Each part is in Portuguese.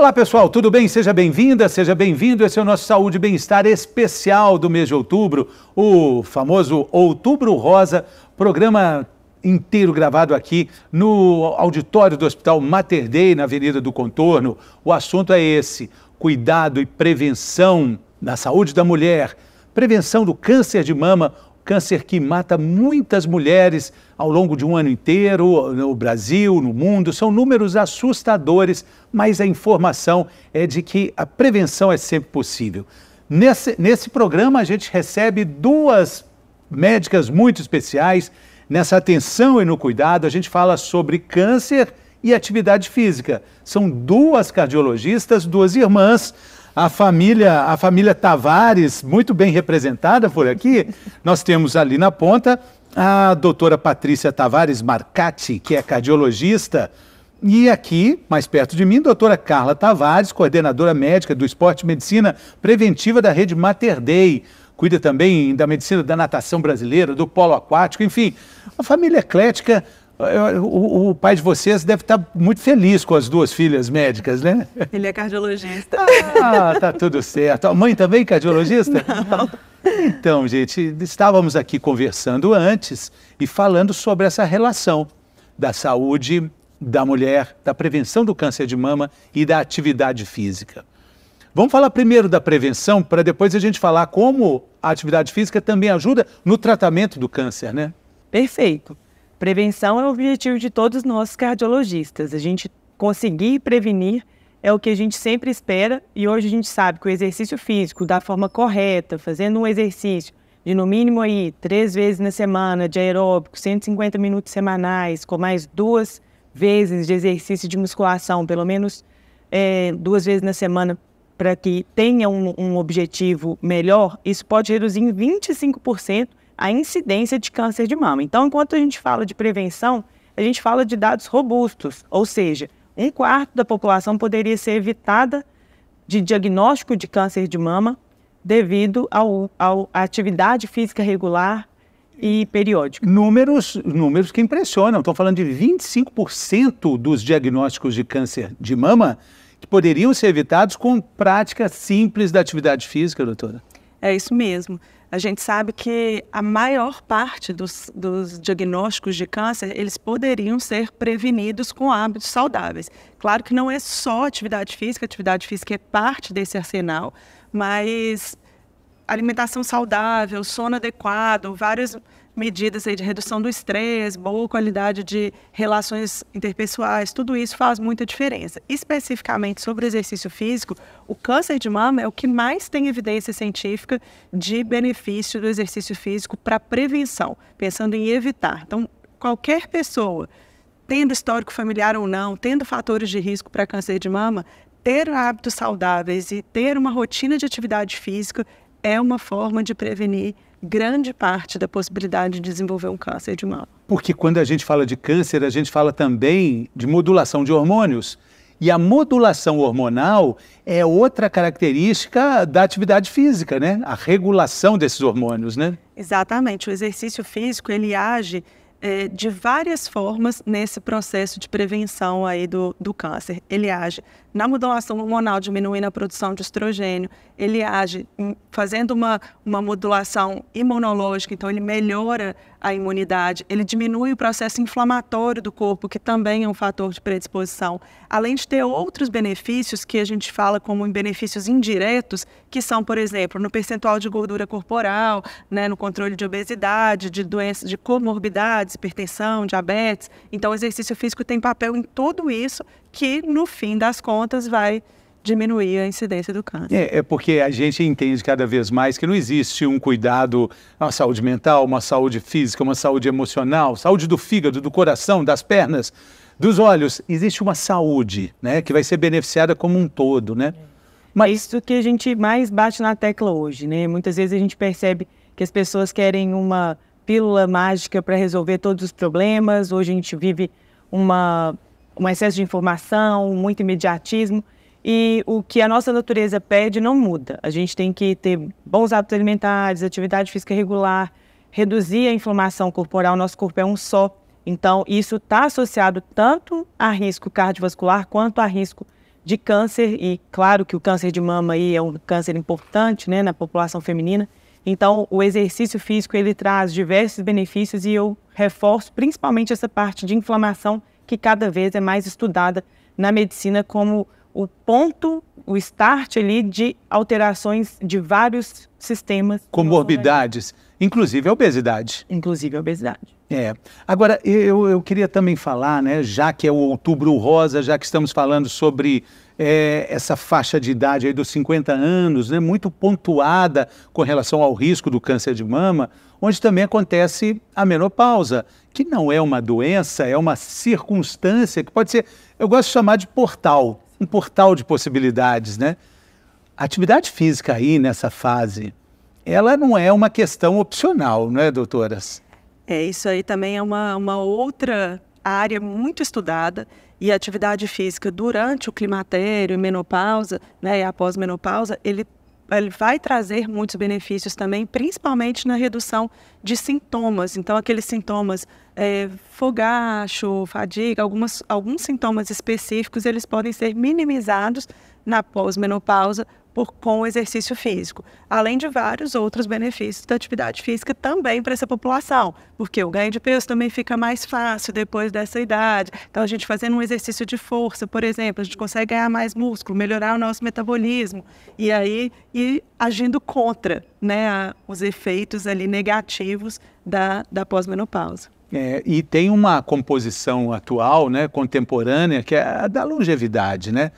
Olá pessoal, tudo bem? Seja bem-vinda, seja bem-vindo. Esse é o nosso Saúde e Bem-Estar especial do mês de outubro, o famoso Outubro Rosa, programa inteiro gravado aqui no auditório do Hospital Mater Dei, na Avenida do Contorno. O assunto é esse: cuidado e prevenção da saúde da mulher, prevenção do câncer de mama, câncer que mata muitas mulheres ao longo de um ano inteiro, no Brasil, no mundo. São números assustadores, mas a informação é de que a prevenção é sempre possível. Nesse programa a gente recebe duas médicas muito especiais. Nessa atenção e no cuidado, a gente fala sobre câncer e atividade física. São duas cardiologistas, duas irmãs. A família Tavares, muito bem representada por aqui. Nós temos ali na ponta a doutora Patrícia Tavares Marcati, que é cardiologista. E aqui, mais perto de mim, a doutora Carla Tavares, coordenadora médica do Esporte e Medicina Preventiva da Rede Mater Dei. Cuida também da medicina da natação brasileira, do polo aquático, enfim. Uma família eclética. O pai de vocês deve estar muito feliz com as duas filhas médicas, né? Ele é cardiologista. Ah, tá tudo certo. A mãe também cardiologista? Não. Então, gente, estávamos aqui conversando antes e falando sobre essa relação da saúde da mulher, da prevenção do câncer de mama e da atividade física. Vamos falar primeiro da prevenção, para depois a gente falar como a atividade física também ajuda no tratamento do câncer, né? Perfeito. Prevenção é o objetivo de todos nós cardiologistas. A gente conseguir prevenir é o que a gente sempre espera, e hoje a gente sabe que o exercício físico da forma correta, fazendo um exercício de no mínimo aí 3 vezes na semana de aeróbico, 150 minutos semanais, com mais 2 vezes de exercício de musculação, pelo menos 2 vezes na semana, para que tenha um objetivo melhor, isso pode reduzir em 25% a incidência de câncer de mama. Então, enquanto a gente fala de prevenção, a gente fala de dados robustos, ou seja, 1/4 da população poderia ser evitada de diagnóstico de câncer de mama devido à atividade física regular e periódica. Números que impressionam. Estou falando de 25% dos diagnósticos de câncer de mama que poderiam ser evitados com prática simples da atividade física, doutora. É isso mesmo. A gente sabe que a maior parte dos diagnósticos de câncer, eles poderiam ser prevenidos com hábitos saudáveis. Claro que não é só atividade física é parte desse arsenal, mas alimentação saudável, sono adequado, várias medidas aí de redução do estresse, boa qualidade de relações interpessoais, tudo isso faz muita diferença. Especificamente sobre o exercício físico, o câncer de mama é o que mais tem evidência científica de benefício do exercício físico para prevenção, pensando em evitar. Então, qualquer pessoa, tendo histórico familiar ou não, tendo fatores de risco para câncer de mama, ter hábitos saudáveis e ter uma rotina de atividade física é uma forma de prevenir grande parte da possibilidade de desenvolver um câncer de mama. Porque quando a gente fala de câncer, a gente fala também de modulação de hormônios. E a modulação hormonal é outra característica da atividade física, né? A regulação desses hormônios, né? Exatamente. O exercício físico, ele age de várias formas nesse processo de prevenção aí do câncer. Ele age na modulação hormonal, diminuindo a produção de estrogênio. Ele age fazendo uma modulação imunológica, então ele melhora a imunidade. Ele diminui o processo inflamatório do corpo, que também é um fator de predisposição. Além de ter outros benefícios que a gente fala como em benefícios indiretos, que são, por exemplo, no percentual de gordura corporal, né, no controle de obesidade, de doenças, de comorbidades, hipertensão, diabetes. Então, o exercício físico tem papel em tudo isso, que, no fim das contas, vai diminuir a incidência do câncer. É porque a gente entende cada vez mais que não existe um cuidado, uma saúde mental, uma saúde física, uma saúde emocional, saúde do fígado, do coração, das pernas, dos olhos. Existe uma saúde, né, que vai ser beneficiada como um todo, né? Mas é isso que a gente mais bate na tecla hoje, né? Muitas vezes a gente percebe que as pessoas querem uma pílula mágica para resolver todos os problemas. Hoje a gente vive um excesso de informação, muito imediatismo, e o que a nossa natureza pede não muda. A gente tem que ter bons hábitos alimentares, atividade física regular, reduzir a inflamação corporal. Nosso corpo é um só, então isso está associado tanto a risco cardiovascular quanto a risco de câncer, e claro que o câncer de mama aí é um câncer importante, né, na população feminina. Então, o exercício físico, ele traz diversos benefícios, e eu reforço principalmente essa parte de inflamação, que cada vez é mais estudada na medicina como o ponto, o start ali de alterações de vários sistemas. Comorbidades, inclusive a obesidade. Inclusive a obesidade. Agora, eu queria também falar, né, já que é o Outubro Rosa, já que estamos falando sobre essa faixa de idade aí dos 50 anos, né, muito pontuada com relação ao risco do câncer de mama, onde também acontece a menopausa, que não é uma doença, é uma circunstância que pode ser, eu gosto de chamar de portal, um portal de possibilidades, né? A atividade física aí nessa fase, ela não é uma questão opcional, não é, doutoras? Isso aí também é uma outra área muito estudada, e a atividade física durante o climatério e menopausa, né, e após menopausa, ele vai trazer muitos benefícios também, principalmente na redução de sintomas. Então, aqueles sintomas, fogacho, fadiga, alguns sintomas específicos, eles podem ser minimizados na pós-menopausa com o exercício físico, além de vários outros benefícios da atividade física também para essa população, porque o ganho de peso também fica mais fácil depois dessa idade. Então, a gente fazendo um exercício de força, por exemplo, a gente consegue ganhar mais músculo, melhorar o nosso metabolismo, e aí ir agindo contra, né, os efeitos ali negativos da pós-menopausa. E tem uma composição atual, né, contemporânea, que é a da longevidade, né?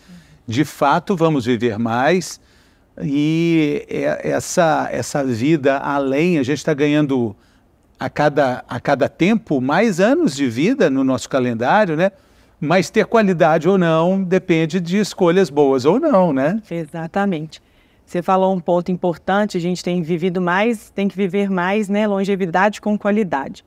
De fato, vamos viver mais, e essa vida além, a gente está ganhando a cada tempo mais anos de vida no nosso calendário, né? Mas ter qualidade ou não depende de escolhas boas ou não, né? Exatamente. Você falou um ponto importante, a gente tem vivido mais, tem que viver mais, né? Longevidade com qualidade.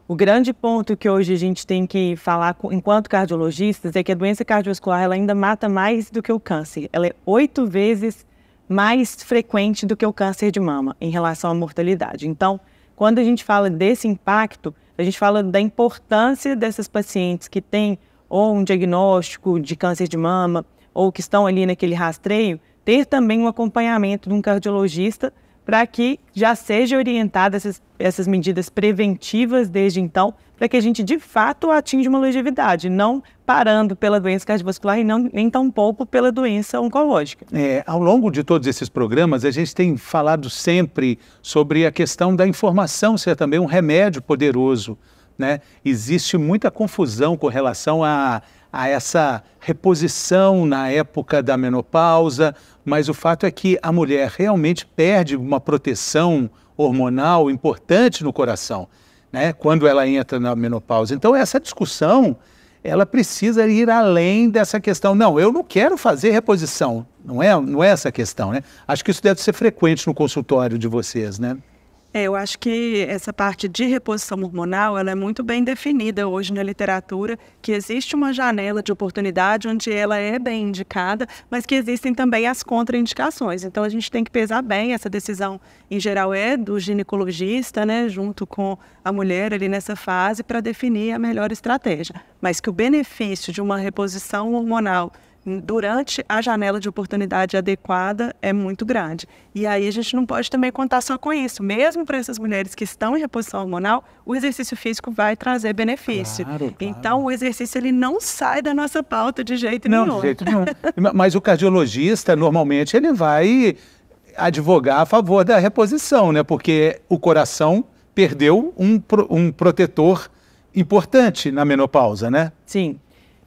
O grande ponto que hoje a gente tem que falar enquanto cardiologistas é que a doença cardiovascular ela ainda mata mais do que o câncer. Ela é 8 vezes mais frequente do que o câncer de mama em relação à mortalidade. Então, quando a gente fala desse impacto, a gente fala da importância dessas pacientes que têm ou um diagnóstico de câncer de mama ou que estão ali naquele rastreio, ter também um acompanhamento de um cardiologista para que já seja orientada essas medidas preventivas desde então, para que a gente de fato atinja uma longevidade, não parando pela doença cardiovascular e nem tampouco pela doença oncológica. Ao longo de todos esses programas, a gente tem falado sempre sobre a questão da informação ser também um remédio poderoso, né? Existe muita confusão com relação a essa reposição na época da menopausa, mas o fato é que a mulher realmente perde uma proteção hormonal importante no coração, né, quando ela entra na menopausa. Então essa discussão, ela precisa ir além dessa questão. Não, eu não quero fazer reposição, não é essa a questão, né? Acho que isso deve ser frequente no consultório de vocês, né? Eu acho que essa parte de reposição hormonal, ela é muito bem definida hoje na literatura, que existe uma janela de oportunidade onde ela é bem indicada, mas que existem também as contraindicações. Então, a gente tem que pesar bem, essa decisão, em geral, é do ginecologista, né, junto com a mulher ali nessa fase, para definir a melhor estratégia. Mas que o benefício de uma reposição hormonal durante a janela de oportunidade adequada é muito grande. E aí a gente não pode também contar só com isso. Mesmo para essas mulheres que estão em reposição hormonal, o exercício físico vai trazer benefício. Claro. Então o exercício ele não sai da nossa pauta de jeito nenhum. Não, de jeito nenhum. Mas o cardiologista, normalmente, ele vai advogar a favor da reposição, né? Porque o coração perdeu um protetor importante na menopausa, né? Sim.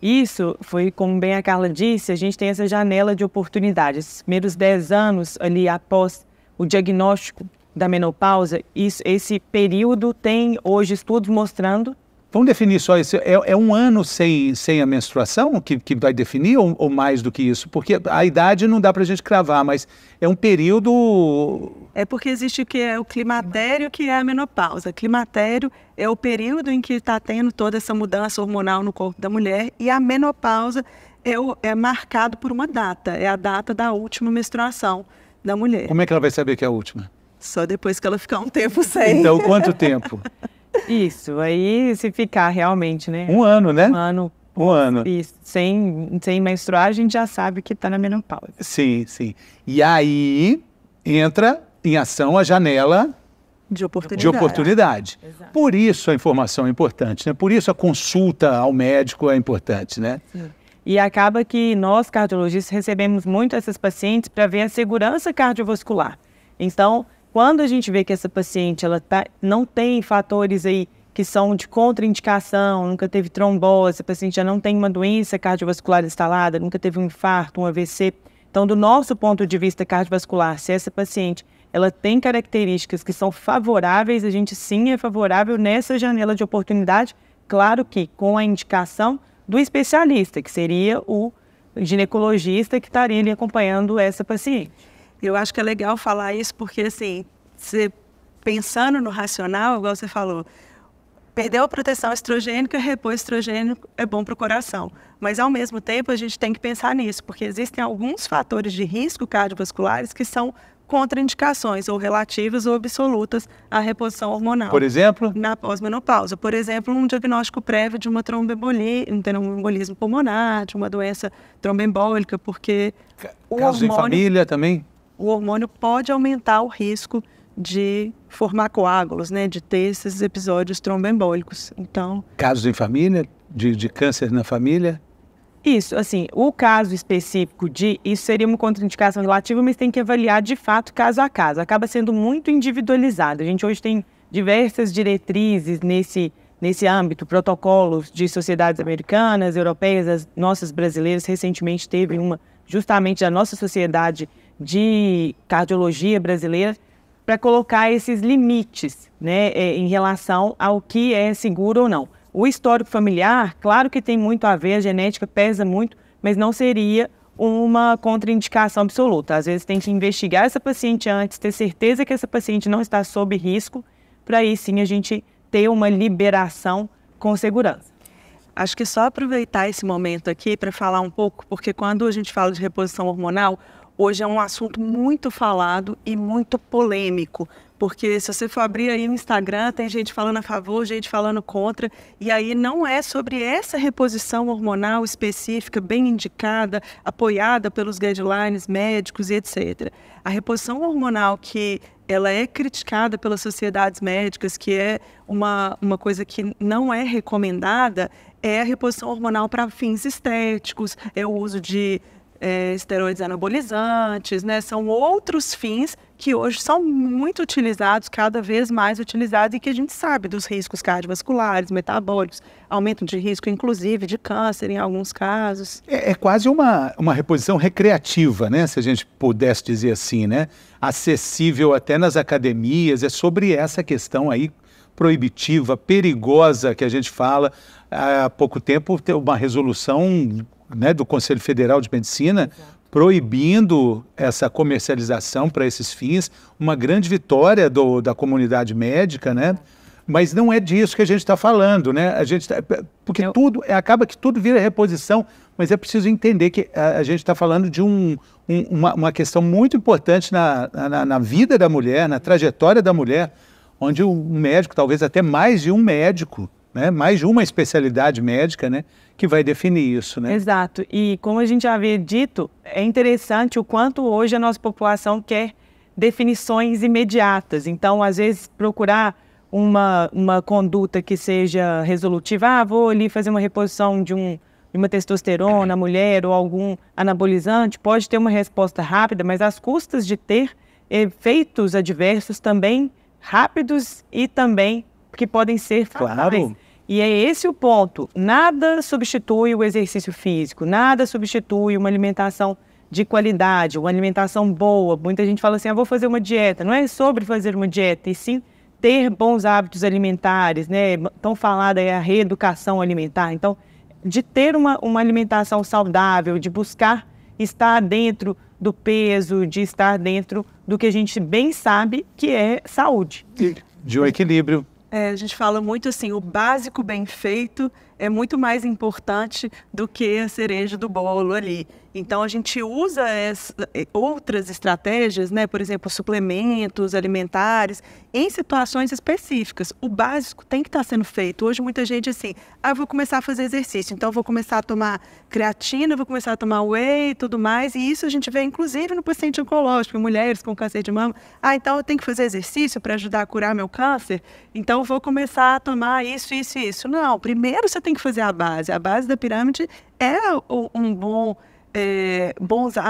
Isso foi, como bem a Carla disse, a gente tem essa janela de oportunidade. Esses primeiros 10 anos ali após o diagnóstico da menopausa, esse período tem hoje estudos mostrando. Vamos definir só isso. É um ano sem a menstruação que vai definir ou mais do que isso? Porque a idade não dá para a gente cravar, mas é um período... É porque existe o que é o climatério, que é a menopausa. Climatério é o período em que está tendo toda essa mudança hormonal no corpo da mulher, e a menopausa é marcado por uma data, é a data da última menstruação da mulher. Como é que ela vai saber que é a última? Só depois que ela ficar um tempo sem. Então, quanto tempo? Isso, aí se ficar realmente, né? Um ano, né? Um ano Um ano. E sem menstruar, a gente já sabe que está na menopausa. Sim, sim. E aí entra em ação a janela De oportunidade. de oportunidade. Exato. Por isso a informação é importante, né? Por isso a consulta ao médico é importante, né? Sim. E acaba que nós, cardiologistas, recebemos muito essas pacientes para ver a segurança cardiovascular. Então, quando a gente vê que essa paciente não tem fatores aí que são de contraindicação, nunca teve trombose, a paciente já não tem uma doença cardiovascular instalada, nunca teve um infarto, um AVC. Então, do nosso ponto de vista cardiovascular, se essa paciente ela tem características que são favoráveis, a gente sim é favorável nessa janela de oportunidade, claro que com a indicação do especialista, que seria o ginecologista que estaria ali acompanhando essa paciente. Eu acho que é legal falar isso porque, assim, pensando no racional, igual você falou, perdeu a proteção estrogênica, repor estrogênio é bom para o coração. Mas, ao mesmo tempo, a gente tem que pensar nisso, porque existem alguns fatores de risco cardiovasculares que são contraindicações, ou relativas ou absolutas, à reposição hormonal. Por exemplo? Na pós-menopausa. Por exemplo, um diagnóstico prévio de uma tromboembolia, um tromboembolismo pulmonar, de uma doença tromboembólica, porque Casos em família também? O hormônio pode aumentar o risco de formar coágulos, né, de ter esses episódios tromboembólicos. Então, Casos em família? De câncer na família? Isso, assim, o caso específico isso seria uma contraindicação relativa, mas tem que avaliar de fato caso a caso. Acaba sendo muito individualizado. A gente hoje tem diversas diretrizes nesse âmbito, protocolos de sociedades americanas, europeias, as nossas brasileiras. Recentemente teve uma justamente da nossa sociedade de cardiologia brasileira para colocar esses limites, né, em relação ao que é seguro ou não. O histórico familiar, claro que tem muito a ver, a genética pesa muito, mas não seria uma contraindicação absoluta. Às vezes tem que investigar essa paciente antes, ter certeza que essa paciente não está sob risco, para aí sim a gente ter uma liberação com segurança. Acho que só aproveitar esse momento aqui para falar um pouco, porque quando a gente fala de reposição hormonal, hoje é um assunto muito falado e muito polêmico, porque se você for abrir aí no Instagram, tem gente falando a favor, gente falando contra, e aí não é sobre essa reposição hormonal específica, bem indicada, apoiada pelos guidelines médicos e etc. A reposição hormonal que ela é criticada pelas sociedades médicas, que é uma coisa que não é recomendada, é a reposição hormonal para fins estéticos, é o uso de esteroides anabolizantes, né? São outros fins que hoje são muito utilizados, cada vez mais utilizados, e que a gente sabe dos riscos cardiovasculares, metabólicos, aumento de risco, inclusive, de câncer em alguns casos. É quase uma reposição recreativa, né? Se a gente pudesse dizer assim, né? Acessível até nas academias, é sobre essa questão aí proibitiva, perigosa, que a gente fala. Há pouco tempo tem uma resolução, né, do Conselho Federal de Medicina, proibindo essa comercialização para esses fins, uma grande vitória da comunidade médica, né? Mas não é disso que a gente está falando, né? Porque acaba que tudo vira reposição, mas é preciso entender que a gente está falando de uma questão muito importante na vida da mulher, na trajetória da mulher, onde o médico, talvez até mais de um médico, né? Mais de uma especialidade médica, né? Que vai definir isso, né? Exato. E como a gente já havia dito, é interessante o quanto hoje a nossa população quer definições imediatas. Então, às vezes, procurar uma conduta que seja resolutiva, vou ali fazer uma reposição de uma testosterona na mulher ou algum anabolizante, pode ter uma resposta rápida, mas às custas de ter efeitos adversos também rápidos e também que podem ser fatais. Claro. E é esse o ponto. Nada substitui o exercício físico, nada substitui uma alimentação de qualidade, uma alimentação boa. Muita gente fala assim, vou fazer uma dieta. Não é sobre fazer uma dieta, e sim ter bons hábitos alimentares, né? Tão falada é a reeducação alimentar. Então, de ter uma alimentação saudável, de buscar estar dentro do peso, de estar dentro do que a gente bem sabe que é saúde. De um equilíbrio. A gente fala muito assim, o básico bem feito é muito mais importante do que a cereja do bolo ali. Então, a gente usa outras estratégias, né? Por exemplo, suplementos alimentares, em situações específicas. O básico tem que estar sendo feito. Hoje, muita gente assim, eu vou começar a fazer exercício, então vou começar a tomar creatina, vou começar a tomar whey e tudo mais. E isso a gente vê, inclusive, no paciente oncológico, em mulheres com câncer de mama. Então eu tenho que fazer exercício para ajudar a curar meu câncer? Então eu vou começar a tomar isso, isso e isso. Não, primeiro você tem que fazer a base. A base da pirâmide é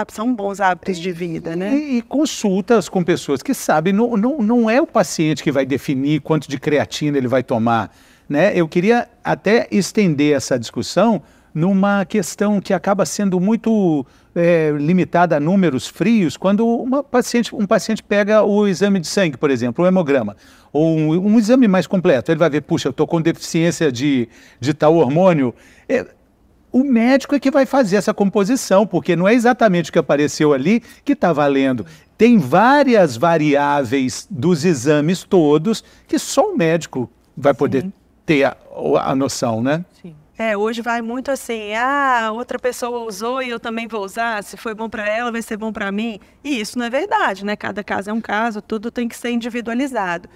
são bons hábitos de vida, né? E consultas com pessoas que sabem, não é o paciente que vai definir quanto de creatina ele vai tomar, né? Eu queria até estender essa discussão numa questão que acaba sendo muito limitada a números frios, quando um paciente pega o exame de sangue, por exemplo, o hemograma, ou um exame mais completo, ele vai ver, puxa, eu estou com deficiência de tal hormônio. O médico é que vai fazer essa composição, porque não é exatamente o que apareceu ali que está valendo. Tem várias variáveis dos exames todos que só o médico vai poder ter a noção, né? Sim. Hoje vai muito assim, outra pessoa usou e eu também vou usar, se foi bom para ela, vai ser bom para mim. E isso não é verdade, né? Cada caso é um caso, tudo tem que ser individualizado.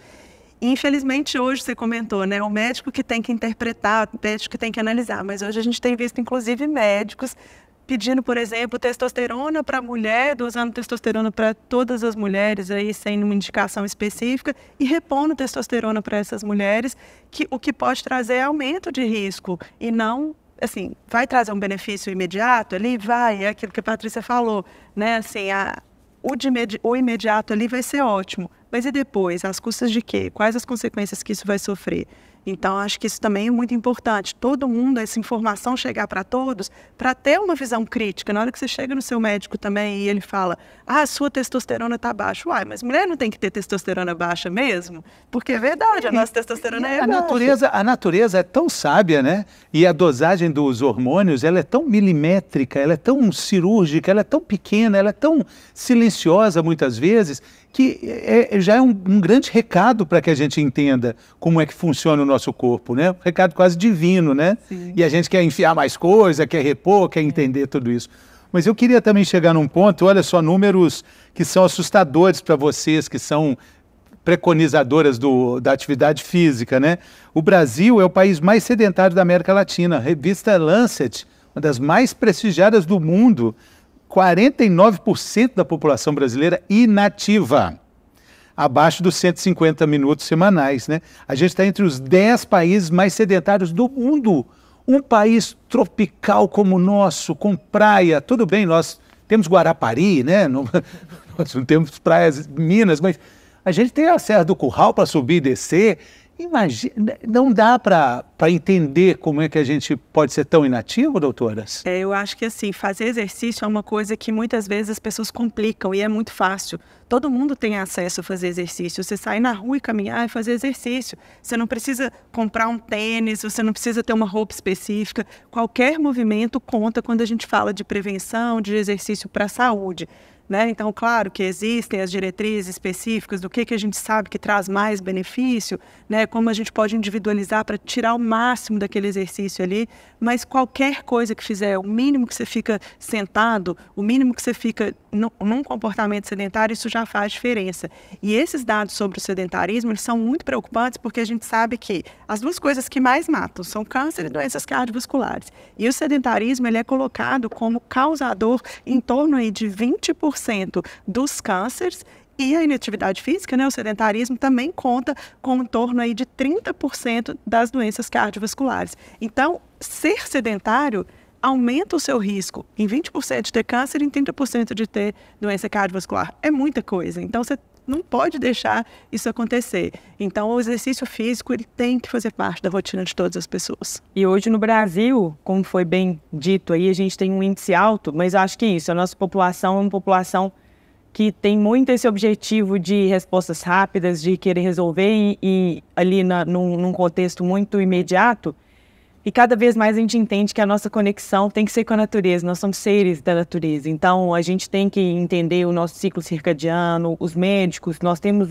Infelizmente, hoje você comentou, né? O médico que tem que interpretar, o médico que tem que analisar. Mas hoje a gente tem visto, inclusive, médicos pedindo, por exemplo, testosterona para a mulher, dosando testosterona para todas as mulheres, aí, sem uma indicação específica, e repondo testosterona para essas mulheres, o que pode trazer aumento de risco. E não, assim, vai trazer um benefício imediato ali? Vai, é aquilo que a Patrícia falou, né? Assim, o imediato ali vai ser ótimo. Mas e depois? Às custas de quê? Quais as consequências que isso vai sofrer? Então, acho que isso também é muito importante. Todo mundo, essa informação chegar para todos, para ter uma visão crítica. Na hora que você chega no seu médico também e ele fala, sua testosterona está baixa. Mas mulher não tem que ter testosterona baixa mesmo? Porque é verdade, a nossa testosterona é baixa. A natureza é tão sábia, né? E a dosagem dos hormônios, ela é tão milimétrica, ela é tão cirúrgica, ela é tão pequena, ela é tão silenciosa muitas vezes, que já é um grande recado para que a gente entenda como é que funciona o nosso corpo, né? Um recado quase divino, né? Sim. E a gente quer enfiar mais coisa, quer repor, quer entender tudo isso. Mas eu queria também chegar num ponto, olha só, números que são assustadores para vocês, que são preconizadoras da atividade física, né? O Brasil é o país mais sedentário da América Latina. A revista Lancet, uma das mais prestigiadas do mundo, 49% da população brasileira inativa, abaixo dos 150 minutos semanais, né? A gente está entre os 10 países mais sedentários do mundo. Um país tropical como o nosso, com praia, tudo bem, nós temos Guarapari, né? Nós não temos praias em Minas, mas a gente tem a Serra do Curral para subir e descer. Imagina, não dá para entender como é que a gente pode ser tão inativo, doutoras? Eu acho que assim, fazer exercício é uma coisa que muitas vezes as pessoas complicam e é muito fácil. Todo mundo tem acesso a fazer exercício. Você sai na rua e caminhar e fazer exercício. Você não precisa comprar um tênis, você não precisa ter uma roupa específica. Qualquer movimento conta quando a gente fala de prevenção, de exercício para a saúde. Né? Então, claro que existem as diretrizes específicas do que a gente sabe que traz mais benefício, né? Como a gente pode individualizar para tirar o máximo daquele exercício ali, mas qualquer coisa que fizer, o mínimo que você fica sentado, o mínimo que você fica num comportamento sedentário, isso já faz diferença. E esses dados sobre o sedentarismo, eles são muito preocupantes porque a gente sabe que as duas coisas que mais matam são câncer e doenças cardiovasculares. E o sedentarismo, ele é colocado como causador em torno aí de 20% dos cânceres, e a inatividade física, né, o sedentarismo, também conta com em torno aí de 30% das doenças cardiovasculares. Então, ser sedentário aumenta o seu risco em 20% de ter câncer e em 30% de ter doença cardiovascular. É muita coisa. Então, você não pode deixar isso acontecer. Então, o exercício físico, ele tem que fazer parte da rotina de todas as pessoas. E hoje no Brasil, como foi bem dito aí, a gente tem um índice alto, mas acho que isso, a nossa população é uma população que tem muito esse objetivo de respostas rápidas, de querer resolver e ali num contexto muito imediato. E cada vez mais a gente entende que a nossa conexão tem que ser com a natureza, nós somos seres da natureza. Então, a gente tem que entender o nosso ciclo circadiano, os médicos, nós temos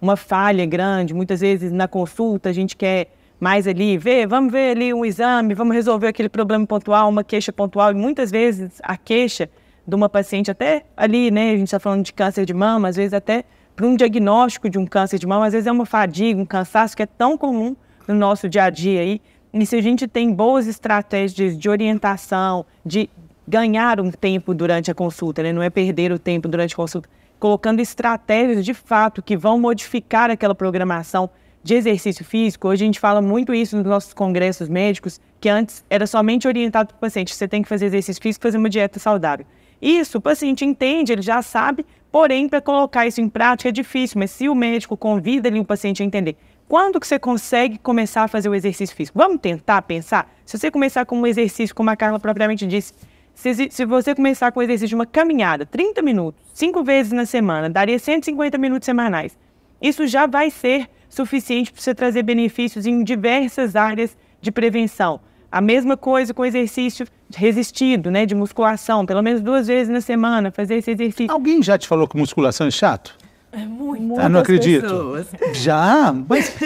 uma falha grande. Muitas vezes, na consulta, a gente quer mais ali, vamos ver ali um exame, vamos resolver aquele problema pontual, uma queixa pontual, e muitas vezes a queixa de uma paciente até ali, né, a gente está falando de câncer de mama, às vezes até para um diagnóstico de um câncer de mama, às vezes é uma fadiga, um cansaço que é tão comum no nosso dia a dia aí, e se a gente tem boas estratégias de orientação, de ganhar um tempo durante a consulta, né, não é perder o tempo durante a consulta, colocando estratégias de fato que vão modificar aquela programação de exercício físico. Hoje a gente fala muito isso nos nossos congressos médicos, que antes era somente orientado para o paciente, você tem que fazer exercício físico e fazer uma dieta saudável. Isso o paciente entende, ele já sabe, porém para colocar isso em prática é difícil, mas se o médico convida ali o paciente a entender, quando que você consegue começar a fazer o exercício físico? Vamos tentar pensar? Se você começar com um exercício, como a Carla propriamente disse, se você começar com o exercício de uma caminhada, 30 minutos, 5 vezes na semana, daria 150 minutos semanais. Isso já vai ser suficiente para você trazer benefícios em diversas áreas de prevenção. A mesma coisa com exercício resistido, né, de musculação, pelo menos 2 vezes na semana, fazer esse exercício. Alguém já te falou que musculação é chato? Muitas não acredito. pessoas. Já? Mas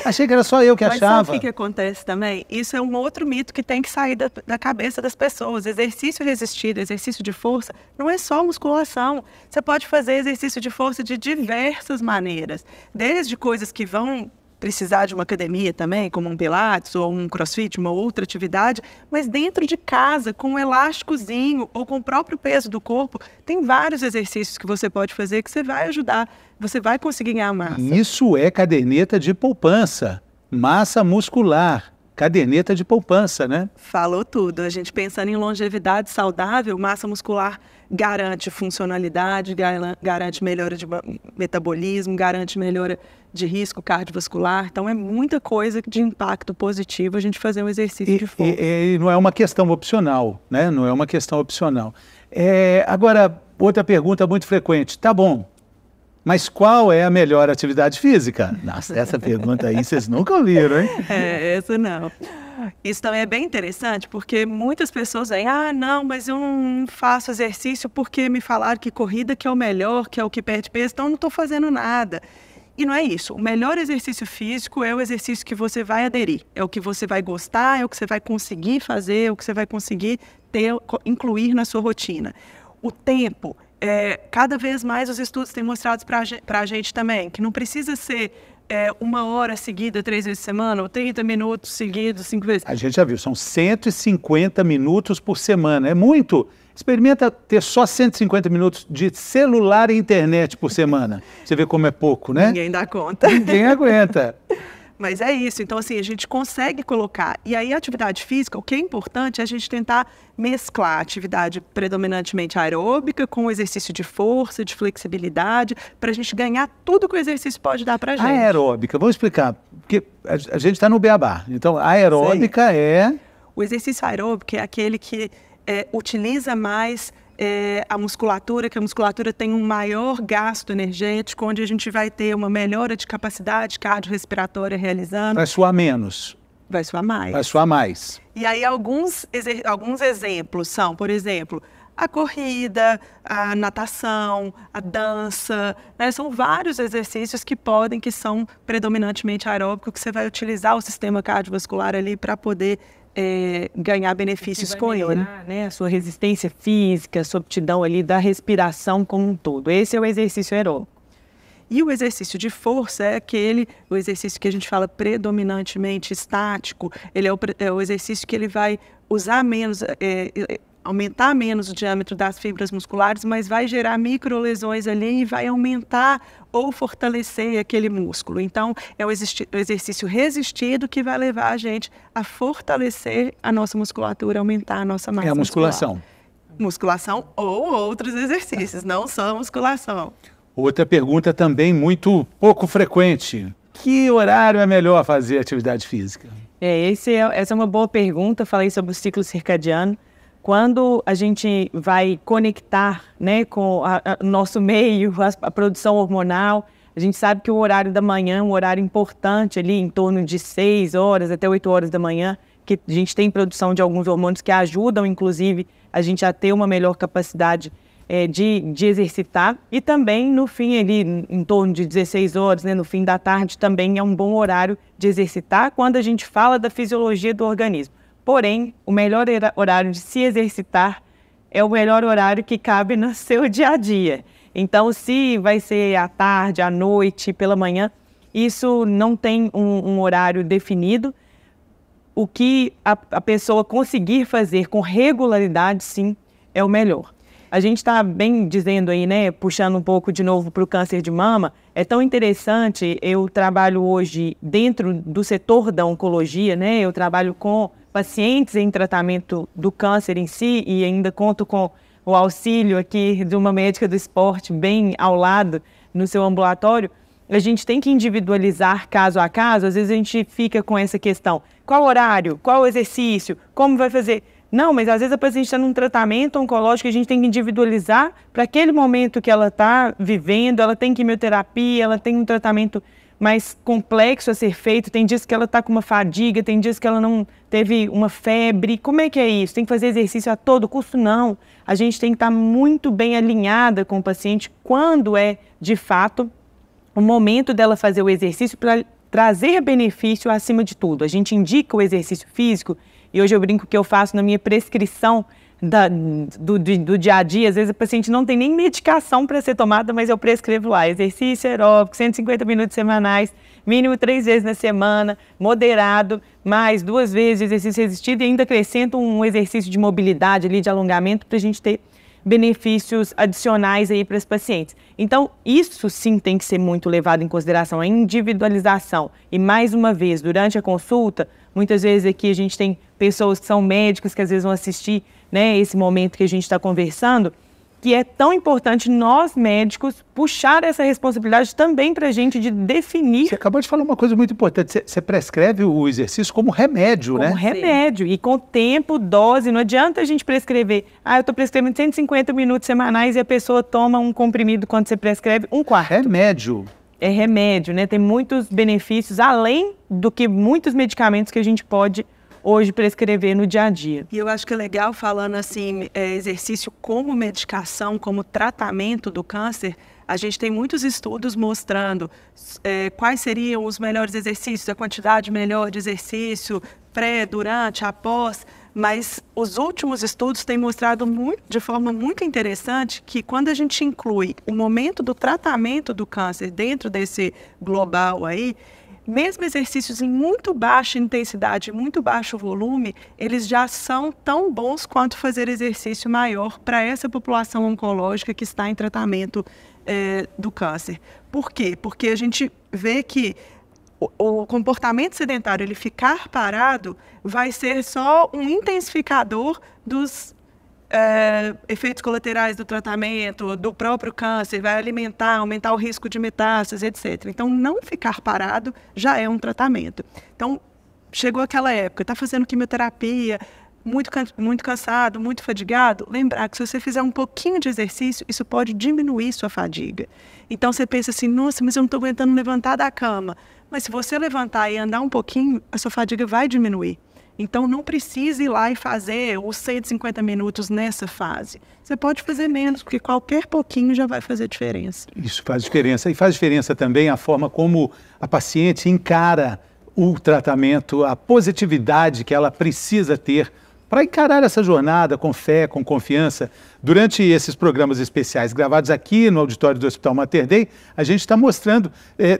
achei que era só eu que achava. Mas sabe o que acontece também? Isso é um outro mito que tem que sair da cabeça das pessoas. Exercício resistido, exercício de força, não é só musculação. Você pode fazer exercício de força de diversas maneiras. Desde coisas que vão precisar de uma academia também, como um pilates ou um crossfit, uma outra atividade, mas dentro de casa, com um elásticozinho ou com o próprio peso do corpo, tem vários exercícios que você pode fazer que você vai ajudar, você vai conseguir ganhar massa. Isso é caderneta de poupança, massa muscular, caderneta de poupança, né? Falou tudo. A gente pensando em longevidade saudável, massa muscular garante funcionalidade, garante melhora de metabolismo, garante melhora de risco cardiovascular. Então, é muita coisa de impacto positivo a gente fazer um exercício de força. E não é uma questão opcional, né? Não é uma questão opcional. Agora, outra pergunta muito frequente. Tá bom, mas qual é a melhor atividade física? Nossa, essa pergunta aí vocês nunca ouviram, hein? Essa não. Isso também é bem interessante, porque muitas pessoas dizem, não, mas eu não faço exercício porque me falaram que corrida que é o melhor, que é o que perde peso, então eu não estou fazendo nada. E não é isso. O melhor exercício físico é o exercício que você vai aderir. É o que você vai gostar, é o que você vai conseguir fazer, é o que você vai conseguir incluir na sua rotina. O tempo, cada vez mais os estudos têm mostrado para a gente também, que não precisa ser 1 hora seguida, 3 vezes por semana, ou 30 minutos seguidos, 5 vezes. A gente já viu, são 150 minutos por semana. É muito. Experimenta ter só 150 minutos de celular e internet por semana. Você vê como é pouco, né? Ninguém dá conta. Ninguém aguenta. Mas é isso. Então, assim, a gente consegue colocar. E aí, a atividade física, o que é importante é a gente tentar mesclar a atividade predominantemente aeróbica com o exercício de força, de flexibilidade, para a gente ganhar tudo que o exercício pode dar para a gente. Aeróbica, vamos explicar. Porque a gente está no beabá. Então, a aeróbica é... O exercício aeróbico é aquele que utiliza mais a musculatura, que a musculatura tem um maior gasto energético, onde a gente vai ter uma melhora de capacidade cardiorrespiratória realizando. Vai suar menos. Vai suar mais. Vai suar mais. E aí alguns exemplos são, por exemplo, a corrida, a natação, a dança, né? São vários exercícios que são predominantemente aeróbicos, que você vai utilizar o sistema cardiovascular ali para poder ganhar benefícios com ele. Né, a sua resistência física, a sua aptidão ali da respiração como um todo. Esse é o exercício aeróbico. E o exercício de força é o exercício que a gente fala predominantemente estático. Ele é o exercício que ele vai usar menos, aumentar menos o diâmetro das fibras musculares, mas vai gerar microlesões ali e vai aumentar ou fortalecer aquele músculo. Então, é o exercício resistido que vai levar a gente a fortalecer a nossa musculatura, aumentar a nossa massa muscular. É a musculação. Musculação ou outros exercícios, não só musculação. Outra pergunta também muito pouco frequente. Que horário é melhor fazer atividade física? Essa é uma boa pergunta. Falei sobre o ciclo circadiano. Quando a gente vai conectar, né, com o nosso meio, a produção hormonal, a gente sabe que o horário da manhã é um horário importante ali, em torno de 6 horas até 8 horas da manhã, que a gente tem produção de alguns hormônios que ajudam, inclusive, a gente a ter uma melhor capacidade de exercitar, e também no fim, ali, em torno de 16 horas, né, no fim da tarde, também é um bom horário de exercitar quando a gente fala da fisiologia do organismo. Porém, o melhor horário de se exercitar é o melhor horário que cabe no seu dia a dia. Então, se vai ser à tarde, à noite, pela manhã, isso não tem um horário definido. O que a pessoa conseguir fazer com regularidade, sim, é o melhor. A gente está bem dizendo aí, né, puxando um pouco de novo para o câncer de mama, é tão interessante, eu trabalho hoje dentro do setor da oncologia, né, eu trabalho com pacientes em tratamento do câncer em si e ainda conto com o auxílio aqui de uma médica do esporte bem ao lado no seu ambulatório. A gente tem que individualizar caso a caso, às vezes a gente fica com essa questão, qual horário, qual exercício, como vai fazer... Não, mas às vezes a paciente está num tratamento oncológico, a gente tem que individualizar para aquele momento que ela está vivendo, ela tem quimioterapia, ela tem um tratamento mais complexo a ser feito, tem dias que ela está com uma fadiga, tem dias que ela não teve uma febre. Como é que é isso? Tem que fazer exercício a todo custo? Não. A gente tem que estar muito bem alinhada com o paciente quando é, de fato, o momento dela fazer o exercício para trazer benefício acima de tudo. A gente indica o exercício físico. E hoje eu brinco que eu faço na minha prescrição do dia a dia. Às vezes o paciente não tem nem medicação para ser tomada, mas eu prescrevo lá. Exercício aeróbico, 150 minutos semanais, mínimo 3 vezes na semana, moderado, mais 2 vezes de exercício resistido e ainda acrescento um exercício de mobilidade ali, de alongamento, para a gente ter benefícios adicionais aí para os pacientes. Então, isso sim tem que ser muito levado em consideração, a individualização. E mais uma vez, durante a consulta, muitas vezes aqui a gente tem pessoas que são médicos que às vezes vão assistir, né, esse momento que a gente está conversando, que é tão importante nós médicos puxar essa responsabilidade também para a gente de definir. Você acabou de falar uma coisa muito importante, você prescreve o exercício como remédio, né? Como remédio, e com tempo, dose, não adianta a gente prescrever, eu estou prescrevendo 150 minutos semanais e a pessoa toma um comprimido quando você prescreve 1/4. Remédio. É remédio, né? Tem muitos benefícios, além do que muitos medicamentos que a gente pode hoje prescrever no dia a dia. E eu acho que é legal, falando assim, exercício como medicação, como tratamento do câncer, a gente tem muitos estudos mostrando quais seriam os melhores exercícios, a quantidade melhor de exercício, pré, durante, após, mas os últimos estudos têm mostrado de forma muito interessante que quando a gente inclui o momento do tratamento do câncer dentro desse global aí, mesmo exercícios em muito baixa intensidade, muito baixo volume, eles já são tão bons quanto fazer exercício maior para essa população oncológica que está em tratamento do câncer. Por quê? Porque a gente vê que o comportamento sedentário, ele ficar parado, vai ser só um intensificador dos efeitos colaterais do tratamento, do próprio câncer, vai aumentar o risco de metástase, etc. Então, não ficar parado já é um tratamento. Então, chegou aquela época, está fazendo quimioterapia, muito cansado, muito fadigado, lembrar que se você fizer um pouquinho de exercício, isso pode diminuir sua fadiga. Então, você pensa assim, nossa, mas eu não estou aguentando levantar da cama. Mas se você levantar e andar um pouquinho, a sua fadiga vai diminuir. Então, não precisa ir lá e fazer os 150 minutos nessa fase. Você pode fazer menos, porque qualquer pouquinho já vai fazer diferença. Isso faz diferença. E faz diferença também a forma como a paciente encara o tratamento, a positividade que ela precisa ter para encarar essa jornada com fé, com confiança. Durante esses programas especiais gravados aqui no auditório do Hospital Mater Dei, a gente está mostrando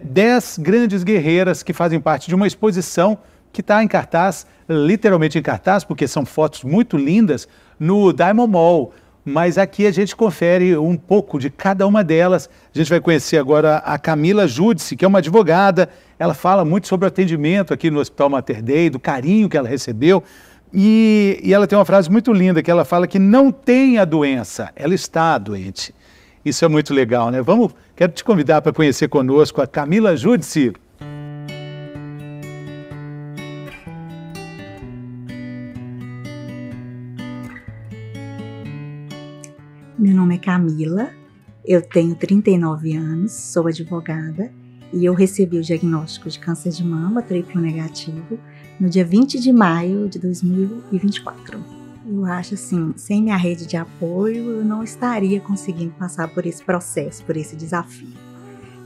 10 grandes guerreiras que fazem parte de uma exposição que está em cartaz, literalmente em cartaz, porque são fotos muito lindas, no Diamond Mall. Mas aqui a gente confere um pouco de cada uma delas. A gente vai conhecer agora a Camila Judice, que é uma advogada. Ela fala muito sobre o atendimento aqui no Hospital Mater Dei, do carinho que ela recebeu. E ela tem uma frase muito linda, que ela fala que não tem a doença, ela está doente. Isso é muito legal, né? Quero te convidar para conhecer conosco a Camila Judice. Meu nome é Camila, eu tenho 39 anos, sou advogada e eu recebi o diagnóstico de câncer de mama triplo negativo no dia 20 de maio de 2024. Eu acho assim, sem minha rede de apoio, eu não estaria conseguindo passar por esse processo, por esse desafio.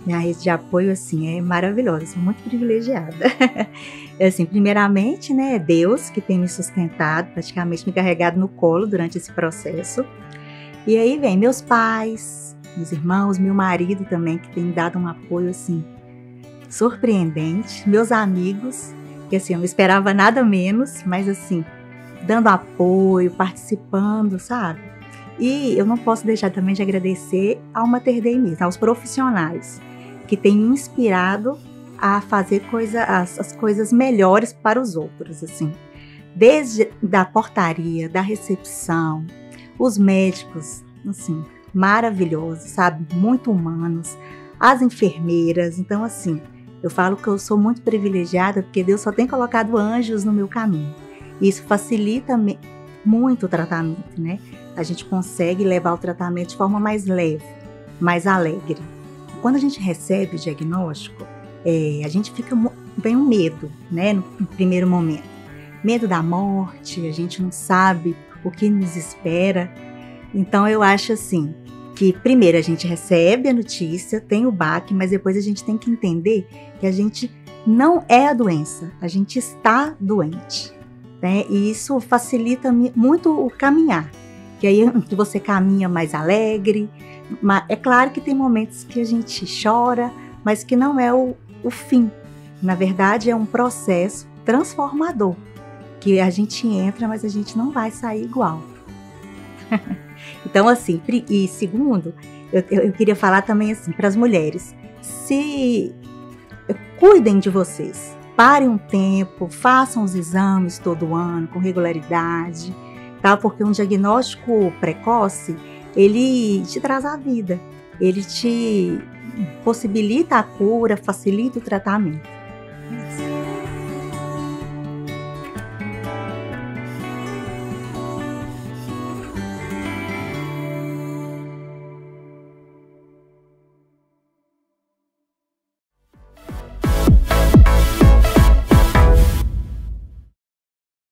Minha rede de apoio, assim, é maravilhosa, eu sou muito privilegiada. Assim, primeiramente, né, Deus que tem me sustentado, praticamente me carregado no colo durante esse processo. E aí vem meus pais, meus irmãos, meu marido também, que tem me dado um apoio, assim, surpreendente. Meus amigos, que assim, eu não esperava nada menos, mas assim, dando apoio, participando, sabe? E eu não posso deixar também de agradecer ao Mater Dei mesmo, aos profissionais que têm me inspirado a fazer as coisas melhores para os outros, assim. Desde da portaria, da recepção, os médicos, assim, maravilhosos, sabe? Muito humanos, as enfermeiras. Então, assim, eu falo que eu sou muito privilegiada porque Deus só tem colocado anjos no meu caminho. Isso facilita muito o tratamento, né? A gente consegue levar o tratamento de forma mais leve, mais alegre. Quando a gente recebe o diagnóstico, a gente fica bem um medo, né? No primeiro momento. Medo da morte, a gente não sabe o que nos espera. Então eu acho assim, que primeiro a gente recebe a notícia, tem o baque, mas depois a gente tem que entender que a gente não é a doença, a gente está doente. Né? E isso facilita muito o caminhar, que aí você caminha mais alegre. É claro que tem momentos que a gente chora, mas que não é o fim. Na verdade, é um processo transformador, que a gente entra, mas a gente não vai sair igual. Então, assim, e segundo, eu queria falar também assim para as mulheres, cuidem de vocês, parem um tempo, façam os exames todo ano, com regularidade, tá? Porque um diagnóstico precoce, ele te traz a vida, ele te possibilita a cura, facilita o tratamento.